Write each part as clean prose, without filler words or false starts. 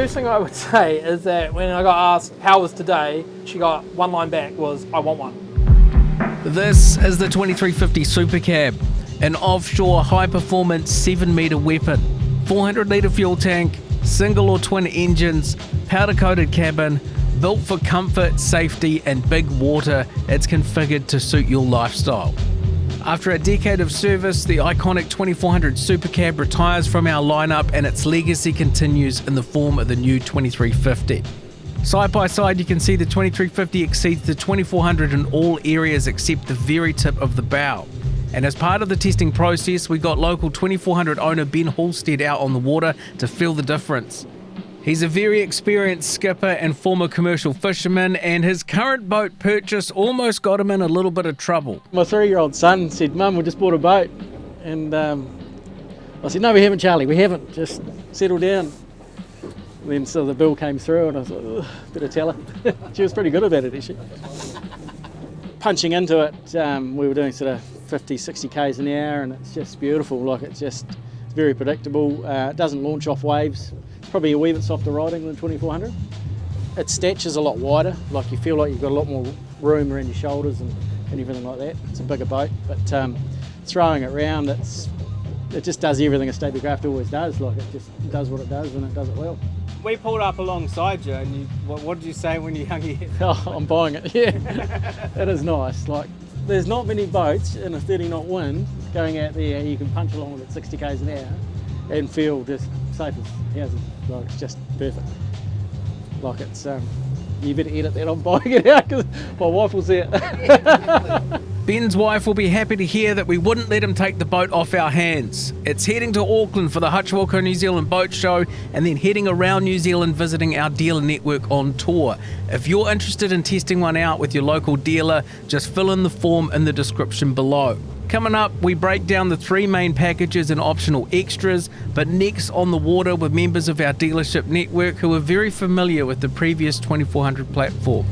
first thing I would say is that when I got asked how was today, she got one line back was, I want one. This is the 2350 Supercab, an offshore high-performance 7-metre weapon, 400-litre fuel tank, single or twin engines, powder-coated cabin, built for comfort, safety and big water. It's configured to suit your lifestyle. After a decade of service, the iconic 2400 Supercab retires from our lineup and its legacy continues in the form of the new 2350. Side by side, you can see the 2350 exceeds the 2400 in all areas except the very tip of the bow. And as part of the testing process, we got local 2400 owner Ben Halstead out on the water to feel the difference. He's a very experienced skipper and former commercial fisherman, and his current boat purchase almost got him in a little bit of trouble. My 3-year-old son said, Mum, we just bought a boat. And I said, no, we haven't, Charlie, we haven't, just settle down. And then so the bill came through and I was like, better tell her. She was pretty good about it actually. Punching into it, we were doing sort of 50, 60 k's an hour, and it's just beautiful. Like it's very predictable. It doesn't launch off waves. Probably a wee bit softer riding than 2400. Its stature is a lot wider, like you feel like you've got a lot more room around your shoulders and everything like that. It's a bigger boat, but throwing it around, it just does everything a Stabicraft always does. Like it just does what it does and it does it well. We pulled up alongside you, and what did you say when you hung your head? Oh, I'm buying it, yeah. That is nice. Like, there's not many boats in a 30 knot wind going out there you can punch along with it 60 k's an hour and feel just safe as houses. Like it's just perfect. Like it's, you better edit that, I'm buying it out because my wife will see it. Ben's wife will be happy to hear that we wouldn't let him take the boat off our hands. It's heading to Auckland for the Hutchwalco New Zealand Boat Show and then heading around New Zealand visiting our dealer network on tour. If you're interested in testing one out with your local dealer, just fill in the form in the description below. Coming up, we break down the 3 main packages and optional extras, but next on the water with members of our dealership network who are very familiar with the previous 2400 platform.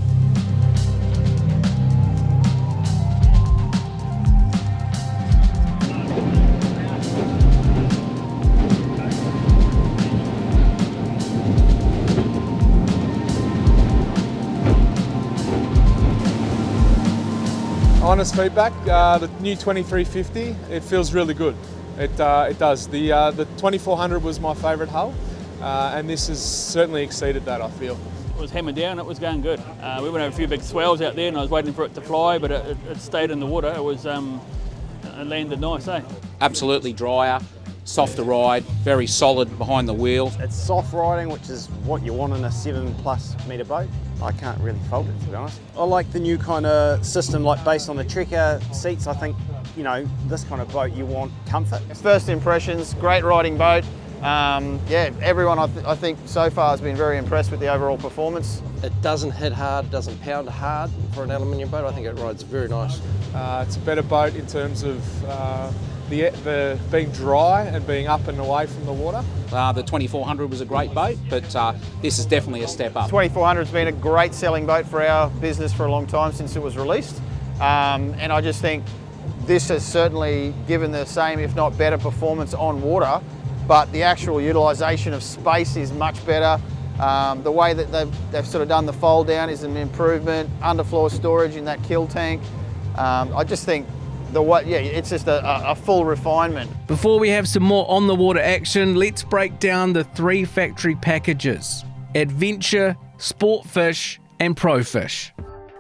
Honest feedback, the new 2350, it feels really good. It does. The 2400 was my favourite hull, and this has certainly exceeded that, I feel. It was hammered down, it was going good. We went over a few big swells out there and I was waiting for it to fly, but it stayed in the water. It was it landed nice, eh? Absolutely drier, softer ride, very solid behind the wheel. It's soft riding, which is what you want in a 7+ metre boat. I can't really fault it, to be honest. I like the new kind of system, like based on the Trekker seats. I think, you know, this kind of boat, you want comfort. First impressions, great riding boat. Yeah, everyone I think so far has been very impressed with the overall performance. It doesn't hit hard, it doesn't pound hard for an aluminium boat. I think it rides very nice. It's a better boat in terms of the being dry and being up and away from the water. The 2400 was a great boat, but this is definitely a step up. 2400 has been a great selling boat for our business for a long time since it was released. And I just think this has certainly given the same, if not better, performance on water, but the actual utilisation of space is much better. The way that they've sort of done the fold down is an improvement, underfloor storage in that kill tank. I just think it's just a full refinement. Before we have some more on the water action, let's break down the 3 factory packages: Adventure, Sportfish and Profish.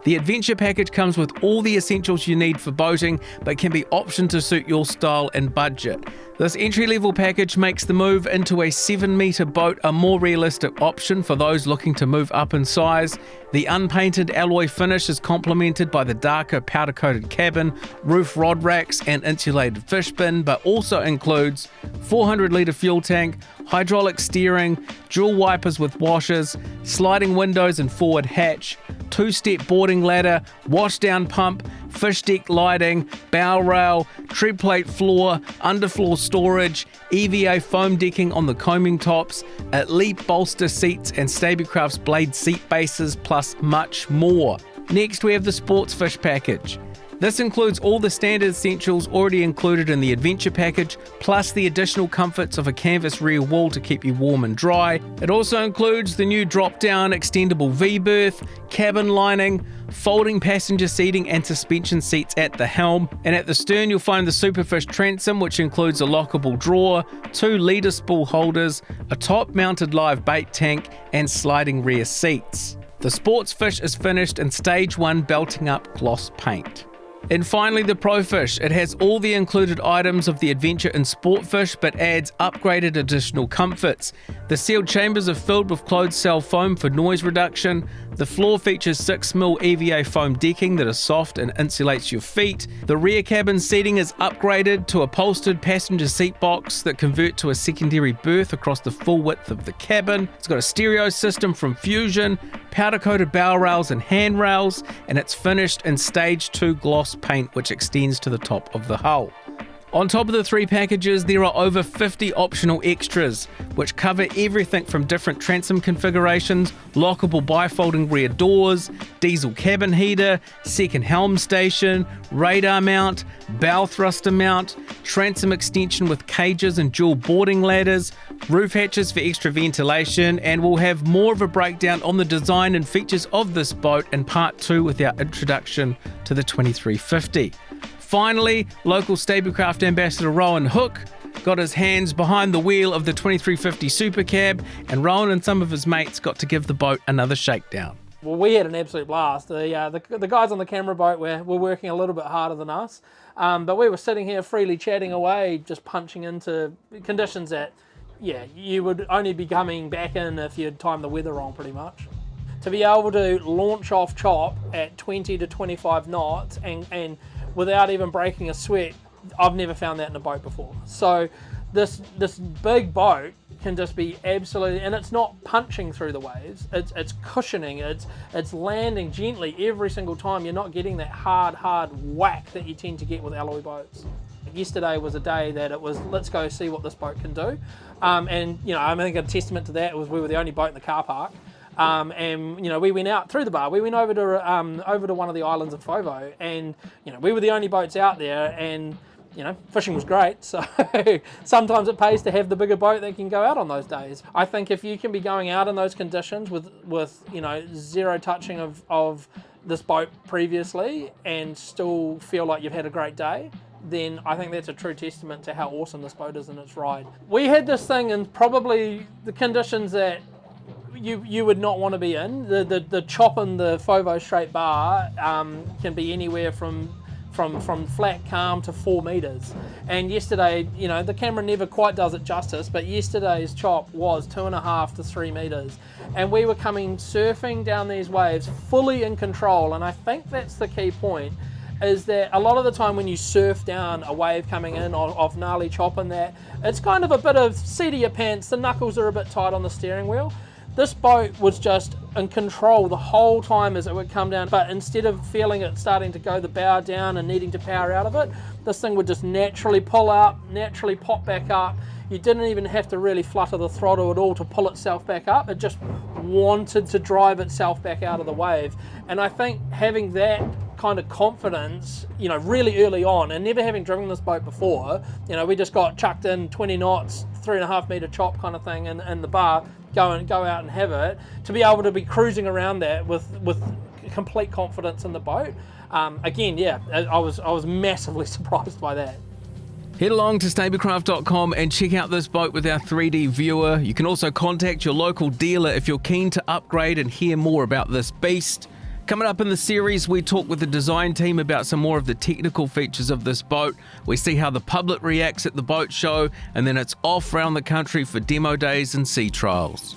The Adventure package comes with all the essentials you need for boating, but can be optioned to suit your style and budget. This entry-level package makes the move into a 7-metre boat a more realistic option for those looking to move up in size. The unpainted alloy finish is complemented by the darker powder-coated cabin, roof rod racks and insulated fish bin, but also includes 400-litre fuel tank, hydraulic steering, dual wipers with washers, sliding windows and forward hatch, 2-step boarding ladder, washdown pump, fish deck lighting, bow rail, tread plate floor, underfloor storage, EVA foam decking on the coaming tops, elite bolster seats and Stabicraft's blade seat bases, plus much more. Next we have the Sportsfish package. This includes all the standard essentials already included in the adventure package, plus the additional comforts of a canvas rear wall to keep you warm and dry. It also includes the new drop-down extendable V-berth, cabin lining, folding passenger seating and suspension seats at the helm, and at the stern you'll find the Superfish transom, which includes a lockable drawer, 2 leader spool holders, a top-mounted live bait tank, and sliding rear seats. The Sportsfish is finished in Stage 1 belting up gloss paint. And finally, the Profish. It has all the included items of the Adventure and Sportfish, but adds upgraded additional comforts. The sealed chambers are filled with closed cell foam for noise reduction. The floor features 6mm EVA foam decking that is soft and insulates your feet. The rear cabin seating is upgraded to upholstered passenger seat box that convert to a secondary berth across the full width of the cabin. It's got a stereo system from Fusion, powder-coated bow rails and handrails, and it's finished in Stage 2 gloss paint, which extends to the top of the hull. On top of the 3 packages, there are over 50 optional extras, which cover everything from different transom configurations, lockable bifolding rear doors, diesel cabin heater, second helm station, radar mount, bow thruster mount, transom extension with cages and dual boarding ladders, roof hatches for extra ventilation, and we'll have more of a breakdown on the design and features of this boat in part 2 with our introduction to the 2350. Finally, local Stabicraft ambassador Rowan Hook got his hands behind the wheel of the 2350 Supercab, and Rowan and some of his mates got to give the boat another shakedown. Well, we had an absolute blast. The guys on the camera boat were working a little bit harder than us, but we were sitting here freely chatting away, just punching into conditions that, yeah, you would only be coming back in if you'd timed the weather wrong pretty much. To be able to launch off chop at 20 to 25 knots and without even breaking a sweat, I've never found that in a boat before. So this big boat can just be absolutely, and it's not punching through the waves, it's cushioning, it's landing gently every single time. You're not getting that hard whack that you tend to get with alloy boats. Yesterday was a day that it was, let's go see what this boat can do. And you know, I think a testament to that was we were the only boat in the car park. And you know, we went out through the bar. We went over to one of the islands of Fovo, and you know, we were the only boats out there, and you know, fishing was great. So sometimes it pays to have the bigger boat that can go out on those days. I think if you can be going out in those conditions with you know, zero touching of this boat previously and still feel like you've had a great day, then I think that's a true testament to how awesome this boat is in its ride. We had this thing in probably the conditions that you would not want to be in. The chop in the Fovo straight bar can be anywhere from flat calm to 4 meters. And yesterday, you know, the camera never quite does it justice, but yesterday's chop was 2.5 to 3 meters. And we were coming surfing down these waves fully in control. And I think that's the key point, is that a lot of the time when you surf down a wave coming in of gnarly chop and that, it's kind of a bit of seat of your pants, the knuckles are a bit tight on the steering wheel. This boat was just in control the whole time as it would come down, but instead of feeling it starting to go the bow down and needing to power out of it, this thing would just naturally pull up, naturally pop back up. You didn't even have to really flutter the throttle at all to pull itself back up. It just wanted to drive itself back out of the wave. And I think having that kind of confidence, you know, really early on, and never having driven this boat before, you know, we just got chucked in 20 knots, 3.5 meter chop kind of thing in the bar, go out and have it, to be able to be cruising around that with complete confidence in the boat. Again, yeah, I was massively surprised by that. Head along to stabicraft.com and check out this boat with our 3D viewer. You can also contact your local dealer if you're keen to upgrade and hear more about this beast. Coming up in the series, we talk with the design team about some more of the technical features of this boat. We see how the public reacts at the boat show, and then it's off around the country for demo days and sea trials.